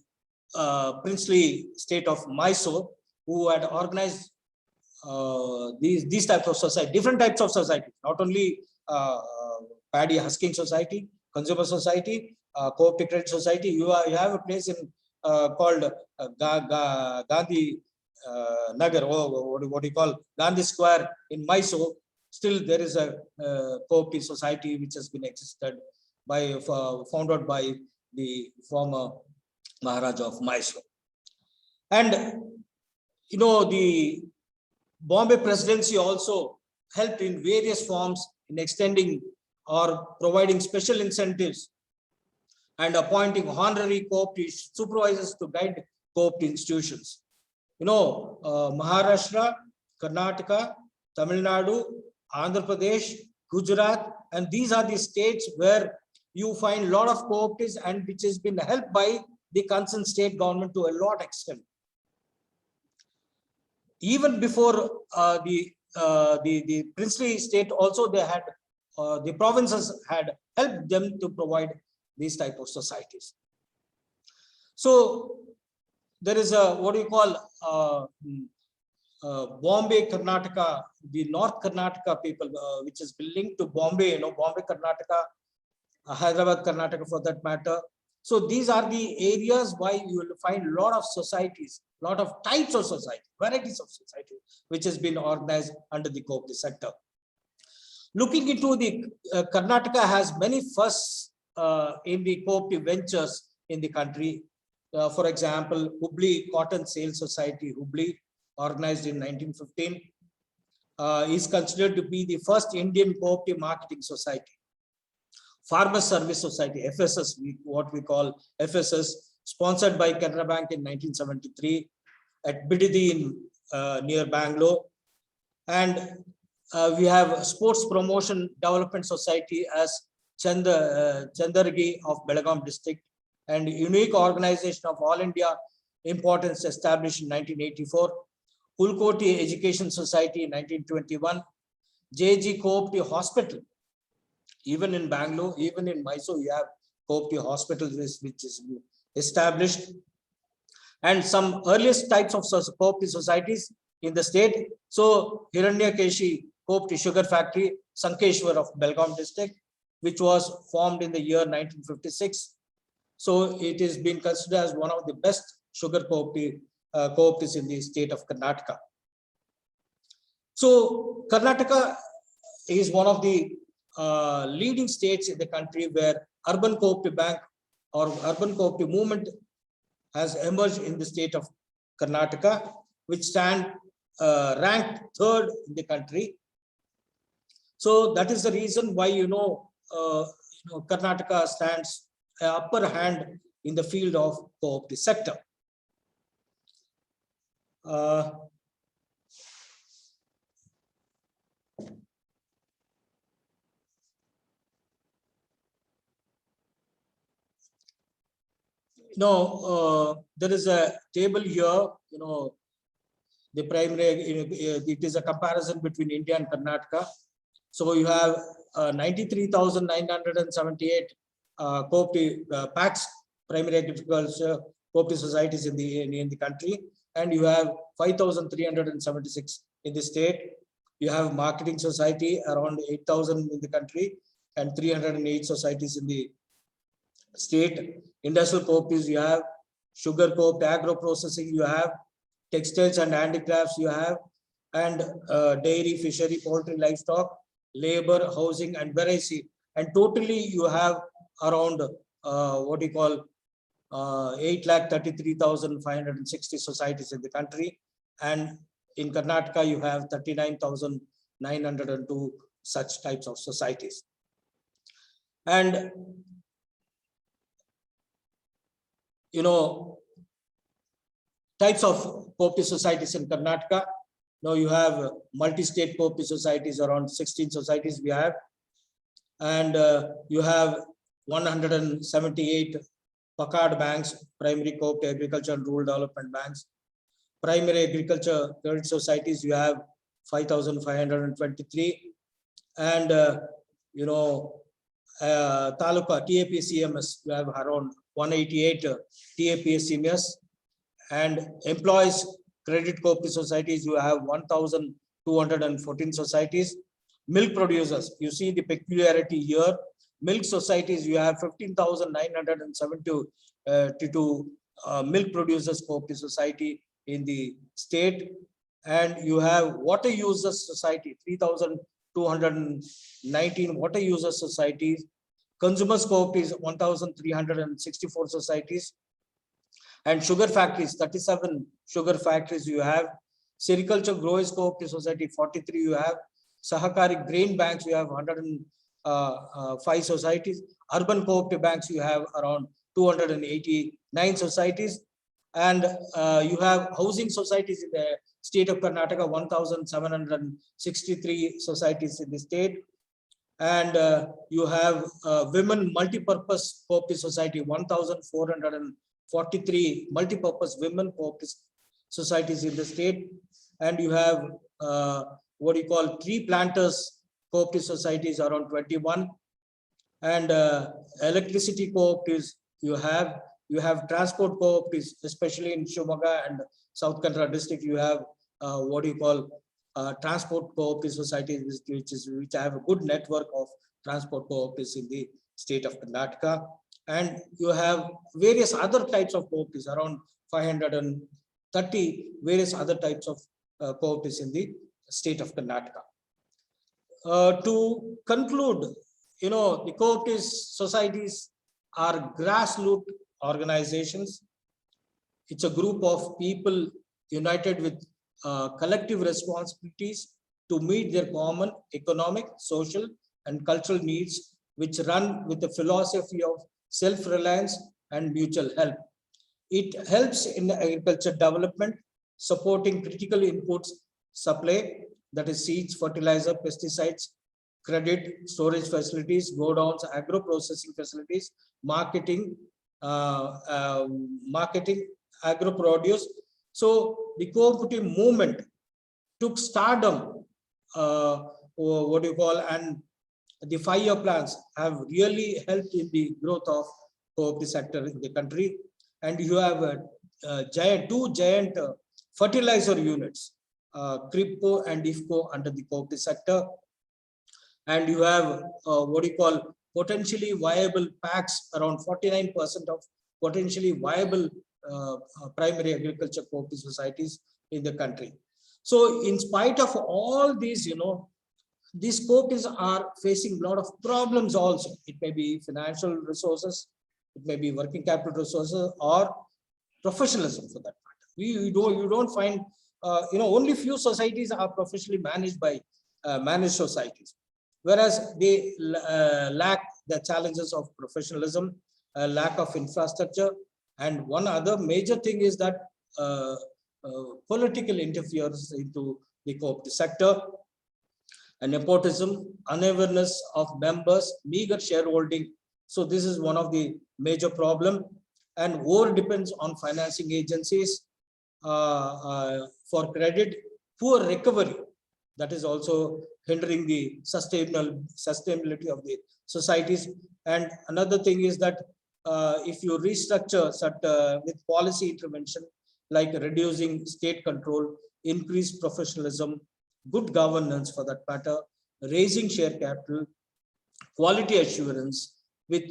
princely state of Mysore, who had organized these types of society, different types of society, not only paddy husking society, consumer society, Co-Opti Credit Society. You have a place in called Gandhi Nagar, what do you call Gandhi Square in Mysore. Still, there is a Co-Opti society which has been existed by founded by the former Maharaja of Mysore. And the Bombay presidency also helped in various forms in extending or providing special incentives and appointing honorary Co-Opti supervisors to guide Co-Opti institutions. Maharashtra, Karnataka, Tamil Nadu, Andhra Pradesh, Gujarat, and these are the states where you find a lot of Co-Optis, and which has been helped by the concerned state government to a lot extent. Even before the princely state, also they had the provinces had helped them to provide these type of societies. So there is a what do you call Bombay, Karnataka, the North Karnataka people, which is linked to Bombay, Bombay, Karnataka, Hyderabad, Karnataka for that matter. So these are the areas why you will find a lot of societies, a lot of types of society, varieties of society, which has been organized under the Co-Opti sector. Looking into the Karnataka has many firsts in the Co-Opti ventures in the country. For example, Hubli Cotton Sales Society, Hubli, organized in 1915, is considered to be the first Indian Co-Opti marketing society. Farmer Service Society, FSS, what we call FSS, sponsored by Canara Bank in 1973 at Bididi near Bangalore. And we have Sports Promotion Development Society as Chandargi of Belgaum district, and unique organization of all India importance established in 1984. Ulkoti Education Society in 1921. JG Co-Opti Hospital. Even in Bangalore, even in Mysore, you have Co-Opti hospitals which is established. And some earliest types of Co-Opti societies in the state. So Hiranyakeshi Co-Opti Sugar Factory, Sankeshwar of Belgaum district, which was formed in the year 1956. So it is being considered as one of the best sugar Co-Optis in the state of Karnataka. So Karnataka is one of the leading states in the country where urban Co-Opti bank or urban Co-Opti movement has emerged in the state of Karnataka, which stand ranked third in the country. So that is the reason why Karnataka stands an upper hand in the field of Co-Opti sector. There is a table here, the primary, it is a comparison between India and Karnataka. So you have 93,978 Co-Opti PACs, primary agriculture Co-Opti societies in the country, and you have 5,376 in the state. You have marketing society around 8,000 in the country and 308 societies in the state. Industrial Co-Optis you have, sugar Co-Opt, agro processing you have, textiles and handicrafts you have, and dairy, fishery, poultry, livestock, labor, housing, and variety. And totally you have around 8,33,560 societies in the country. And in Karnataka, you have 39,902 such types of societies. And types of Co-Opti societies in Karnataka. Now you have multi-state Co-Opti societies, around 16 societies we have. And you have 178 PACAD banks, primary Co-Opti agriculture and rural development banks. Primary agriculture credit societies, you have 5,523. And, Taluka, TAPCMS, you have around 188 TAPCMS. And employees credit Co-Opti societies, you have 1,214 societies. Milk producers, you see the peculiarity here. Milk societies, you have 15,972 milk producers Co-Opti society in the state. And you have water users society, 3,219 water users societies. Consumers Co-Optis, 1,364 societies. And sugar factories, 37 sugar factories you have. Sericulture growers Co-Opti society, 43 you have. Sahakari grain banks, you have 105 societies. Urban Co-Opti banks, you have around 289 societies. And you have housing societies in the state of Karnataka, 1,763 societies in the state. And you have women multi-purpose Co-Opti society, 1,443 multi-purpose women Co-Opti societies in the state. And you have tree planters Co-Opti societies, around 21. And electricity Co-Optis you have transport Co-Optis, especially in Shivamoga and South Kannada district. You have transport Co-Opti societies, which have a good network of transport Co-Optis in the state of Karnataka. And you have various other types of Co-Optis, around 530 various other types of Co-Optis in the state of Karnataka. To conclude, the Co-Opti societies are grassroots organizations. It's a group of people united with collective responsibilities to meet their common economic, social, and cultural needs, which run with the philosophy of self-reliance and mutual help. It helps in agriculture development, supporting critical inputs supply, that is seeds, fertilizer, pesticides, credit, storage facilities, godowns, agro processing facilities, marketing, agro produce. So the cooperative movement took stardom, and the 5-year plans have really helped in the growth of co-operative sector in the country. And you have two giant fertilizer units, CRIPCO and IFCO under the cooperative sector. And you have potentially viable packs, around 49% of potentially viable primary agriculture cooperative societies in the country. So in spite of all these, these cooperatives are facing a lot of problems also. It may be financial resources, it may be working capital resources, or professionalism for that matter. You don't find, only few societies are professionally managed by managed societies, whereas they lack the challenges of professionalism, lack of infrastructure, and one other major thing is that political interference into the cooperative sector, and nepotism, unawareness of members, meager shareholding. So this is one of the major problem. and over depends on financing agencies for credit, poor recovery. That is also hindering the sustainability of the societies. And another thing is that if you restructure with policy intervention, like reducing state control, increased professionalism, good governance for that matter, raising share capital, quality assurance with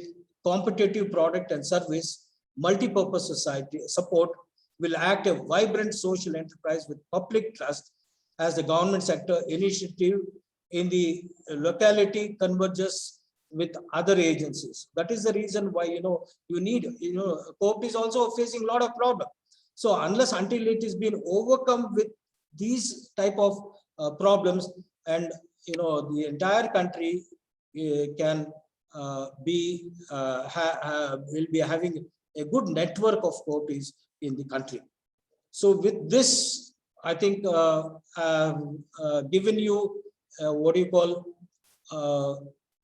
competitive product and service, multi-purpose society support will act a vibrant social enterprise with public trust as the government sector initiative in the locality converges with other agencies. That is the reason why, you need, Co-Opti is also facing a lot of problems. So unless until it is being overcome with these type of problems, and the entire country can will be having a good network of Co-Optis in the country. So with this, I think given you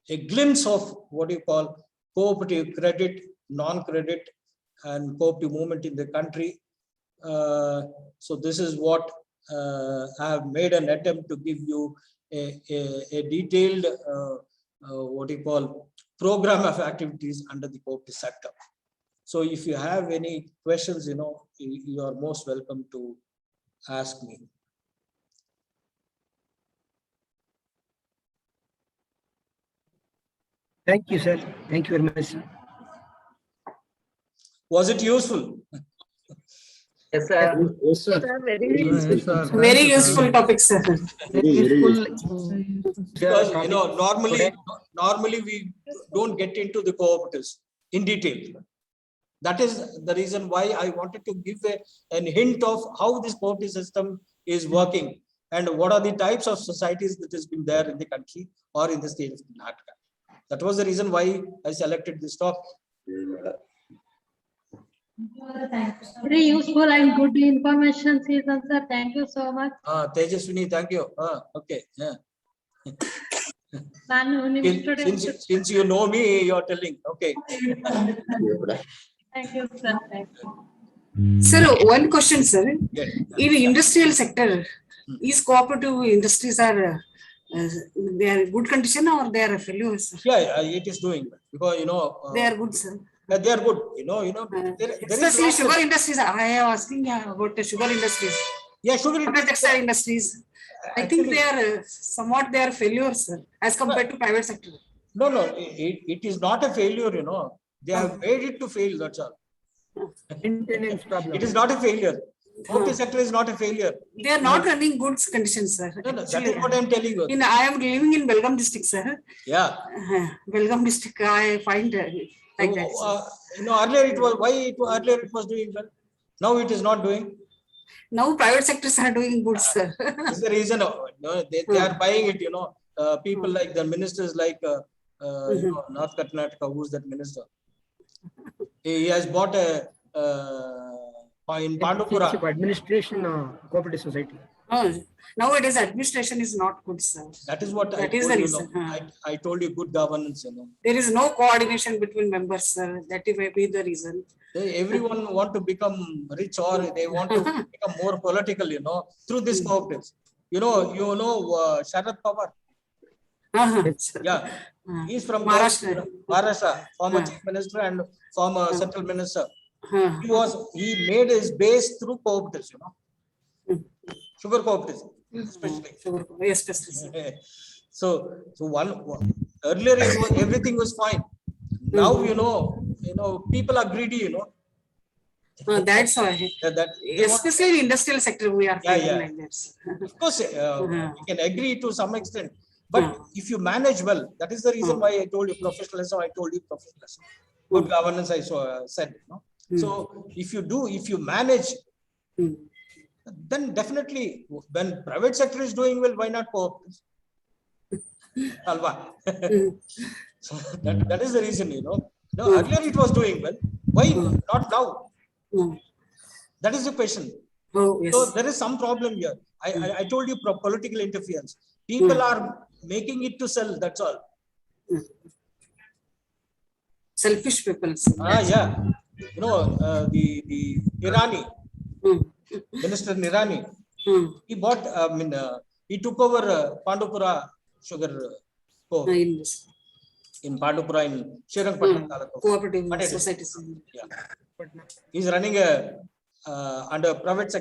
a glimpse of cooperative credit, non-credit, and cooperative movement in the country. So this is what I have made an attempt to give you a detailed program of activities under the cooperative sector. So if you have any questions, you are most welcome to ask me. Thank you, sir. Thank you very much, sir. Was it useful? Yes, sir. Yes, sir. Very Yes, sir. Very useful topic, sir. Very useful. Because normally we don't get into the cooperatives in detail. That is the reason why I wanted to give a hint of how this cooperative system is working and what are the types of societies that has been there in the country or in the state of Karnataka. That was the reason why I selected this topic. Very useful and good information, Season, sir. Thank you so much. Tejaswini, thank you. Okay. Yeah. Since you know me, you're telling. Okay. Thank you, sir. Thank you. Sir, one question, sir. Yeah. In the industrial sector, is cooperative industries are they are good condition or they are failures? Yeah, it is doing because They are good, sir. they are good. There Especially is sugar industries. I am asking about the sugar industries. yeah, sugar industry. Textile industries. I think they are somewhat they are failures, sir, as compared to private sector. No, it is not a failure. They have made it to fail. That's all. Maintenance problem. It is not a failure. Cooperative sector is not a failure. They are not running good conditions, sir. No, that is what I am telling you. I am living in Belgaum district, sir. Yeah. Belgaum district, I find like that. Earlier it was earlier it was doing well. Now it is not doing. Now private sectors are doing good, sir. This is the reason. They are buying it. People like the ministers like North Karnataka. Who's that minister? He has bought a in Pandupura. Administration cooperative society. Nowadays administration is not good, sir. That is what I That is told the you. reason. I told you good governance. There is no coordination between members, sir. That may be the reason. Everyone want to become rich or they want to become more political. Through this cooperatives. Sharad Pawar. Yeah, he's from Maharashtra, former chief minister and former central minister. He made his base through cooperatives, sugar cooperatives, especially. So earlier everything was fine. Now people are greedy. That's why. Especially in industrial sector, we are feeling like that. Of course, we can agree to some extent. But if you manage well, that is the reason why I told you professionalism. Good governance, I said. So if you manage, then definitely when private sector is doing well, why not cooperatives? Alva. So that is the reason, Earlier it was doing well. Why not now? That is the question. Yes. So there is some problem here. I told you political interference. People are making it to sell. That's all. Selfish people. Yeah. you know, the Irani, Minister Nirani, he bought, he took over Pandupura sugar co in Pandupura in Srirangpatnam Taluk. Cooperative What it is? societies. Yeah. He's running a under private sector.